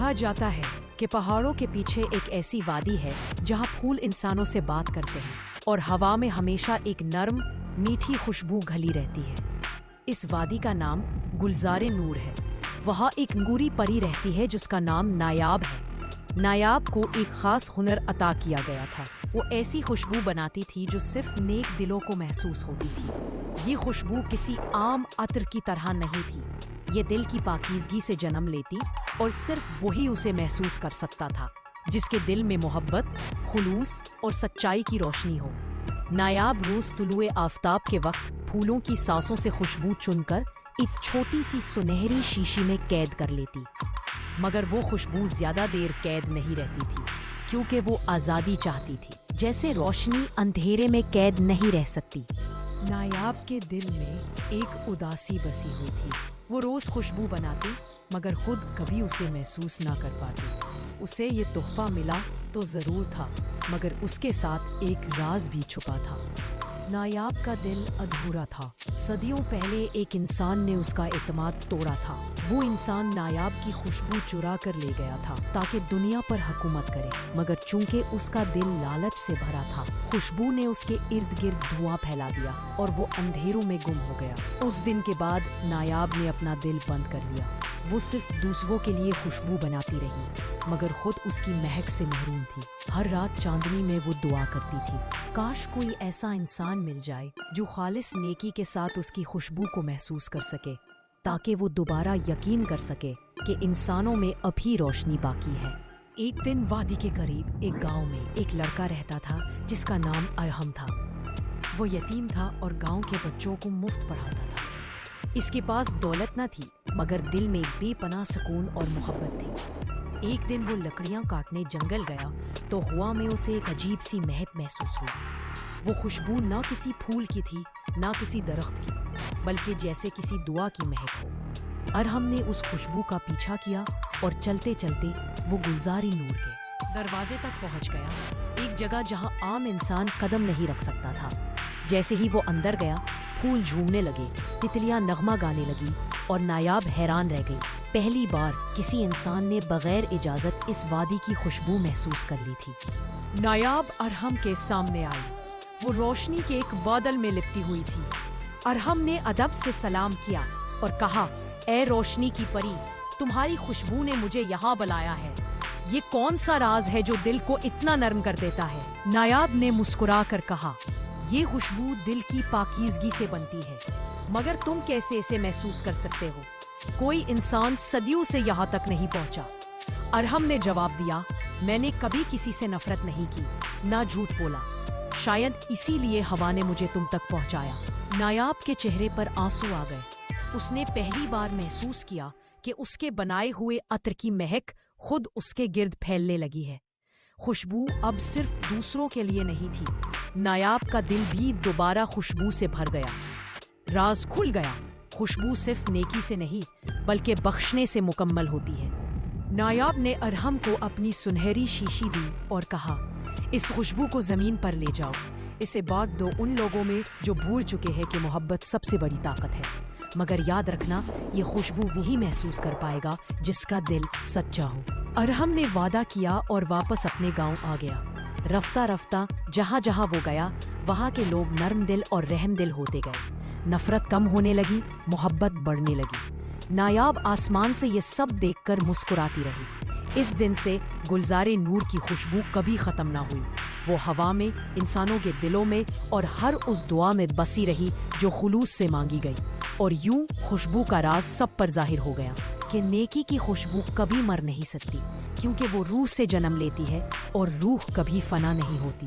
کہا جاتا ہے کہ پہاڑوں کے پیچھے ایک ایسی وادی ہے جہاں پھول انسانوں سے بات کرتے ہیں اور ہوا میں ہمیشہ ایک نرم میٹھی خوشبو گھلی رہتی ہے۔ اس وادی کا نام گلزار نور ہے۔ وہاں ایک انگوری پری رہتی ہے جس کا نام نایاب ہے۔ نایاب کو ایک خاص ہنر عطا کیا گیا تھا۔ وہ ایسی خوشبو بناتی تھی جو صرف نیک دلوں کو محسوس ہوتی تھی۔ یہ خوشبو کسی عام عطر کی طرح نہیں تھی۔ یہ دل کی پاکیزگی سے جنم لیتی اور صرف وہی اسے محسوس کر سکتا تھا جس کے دل میں محبت، خلوص اور سچائی کی روشنی ہو۔ نایاب روز طلوع آفتاب کے وقت پھولوں کی سانسوں سے خوشبو چن کر ایک چھوٹی سی سنہری شیشی میں قید کر لیتی، مگر وہ خوشبو زیادہ دیر قید نہیں رہتی تھی کیونکہ وہ آزادی چاہتی تھی، جیسے روشنی اندھیرے میں قید نہیں رہ سکتی۔ نایاب کے دل میں ایک اداسی بسی ہوئی تھی۔ وہ روز خوشبو بناتی مگر خود کبھی اسے محسوس نہ کر پاتی۔ اسے یہ تحفہ ملا تو ضرور تھا مگر اس کے ساتھ ایک راز بھی چھپا تھا۔ نایاب کا دل ادھورا تھا۔ صدیوں پہلے ایک انسان نے اس کا اعتماد توڑا تھا۔ وہ انسان نایاب کی خوشبو چرا کر لے گیا تھا تاکہ دنیا پر حکومت کرے، مگر چونکہ اس کا دل لالچ سے بھرا تھا، خوشبو نے اس کے ارد گرد دھواں پھیلا دیا اور وہ اندھیروں میں گم ہو گیا۔ اس دن کے بعد نایاب نے اپنا دل بند کر لیا۔ وہ صرف دوسروں کے لیے خوشبو بناتی رہی مگر خود اس کی مہک سے محروم تھی۔ ہر رات چاندنی میں وہ دعا کرتی تھی، کاش کوئی ایسا انسان مل جائے جو خالص نیکی کے ساتھ اس کی خوشبو کو محسوس کر سکے، تاکہ وہ دوبارہ یقین کر سکے کہ انسانوں میں ابھی روشنی باقی ہے۔ ایک دن وادی کے قریب ایک گاؤں میں ایک لڑکا رہتا تھا جس کا نام ارحم تھا۔ وہ یتیم تھا اور گاؤں کے بچوں کو مفت پڑھاتا تھا۔ اس کے پاس دولت نہ تھی مگر دل میں بے پناہ سکون اور محبت تھی۔ ایک دن وہ لکڑیاں کاٹنے جنگل گیا تو ہوا میں اسے ایک عجیب سی مہک محسوس ہوئی۔ وہ خوشبو نہ کسی پھول کی تھی نہ کسی درخت کی، بلکہ جیسے کسی دعا کی مہک ہو۔ ارحم نے اس خوشبو کا پیچھا کیا اور چلتے چلتے وہ گلزار نور کے دروازے تک پہنچ گیا، ایک جگہ جہاں عام انسان قدم نہیں رکھ سکتا تھا۔ جیسے ہی وہ اندر گیا، پھول جھومنے لگے، تتلیاں نغمہ گانے لگی اور نایاب حیران رہ گئی۔ پہلی بار کسی انسان نے بغیر اجازت اس وادی کی خوشبو محسوس کر لی تھی۔ نایاب ارحم کے سامنے آئی۔ وہ روشنی کے ایک بادل میں لپٹی ہوئی تھی۔ ارحم نے ادب سے سلام کیا اور کہا، اے روشنی کی پری، تمہاری خوشبو نے مجھے یہاں بلایا ہے۔ یہ کون سا راز ہے جو دل کو اتنا نرم کر دیتا ہے؟ نایاب نے مسکرا کر کہا، یہ خوشبو دل کی پاکیزگی سے بنتی ہے، مگر تم کیسے اسے محسوس کر سکتے ہو؟ کوئی انسان صدیوں سے یہاں تک نہیں پہنچا۔ ارحم نے جواب دیا، میں نے کبھی کسی سے نفرت نہیں کی، نہ جھوٹ بولا، شاید اسی لیے ہوا نے مجھے تم تک پہنچایا۔ نایاب کے چہرے پر آنسو آ گئے۔ اس نے پہلی بار محسوس کیا کہ اس کے بنائے ہوئے عطر کی مہک خود اس کے گرد پھیلنے لگی ہے۔ خوشبو اب صرف دوسروں کے لیے نہیں تھی، نایاب کا دل بھی دوبارہ خوشبو سے بھر گیا۔ راز کھل گیا، خوشبو صرف نیکی سے نہیں بلکہ بخشنے سے مکمل ہوتی ہے۔ نایاب نے ارحم کو اپنی سنہری شیشی دی اور کہا، اس خوشبو کو زمین پر لے جاؤ، اسے بانٹ دو ان لوگوں میں جو بھول چکے ہیں کہ محبت سب سے بڑی طاقت ہے، مگر یاد رکھنا یہ خوشبو وہی محسوس کر پائے گا جس کا دل سچا ہو۔ ارحم نے وعدہ کیا اور واپس اپنے گاؤں آ گیا۔ رفتہ رفتہ جہاں جہاں وہ گیا وہاں کے لوگ نرم دل اور رحم دل ہوتے گئے۔ نفرت کم ہونے لگی، محبت بڑھنے لگی۔ نایاب آسمان سے یہ سب دیکھ کر مسکراتی رہی۔ اس دن سے گلزار نور کی خوشبو کبھی ختم نہ ہوئی۔ وہ ہوا میں، انسانوں کے دلوں میں اور ہر اس دعا میں بسی رہی جو خلوص سے مانگی گئی۔ اور یوں خوشبو کا راز سب پر ظاہر ہو گیا کہ نیکی کی خوشبو کبھی مر نہیں سکتی، کیونکہ وہ روح سے جنم لیتی ہے اور روح کبھی فنا نہیں ہوتی۔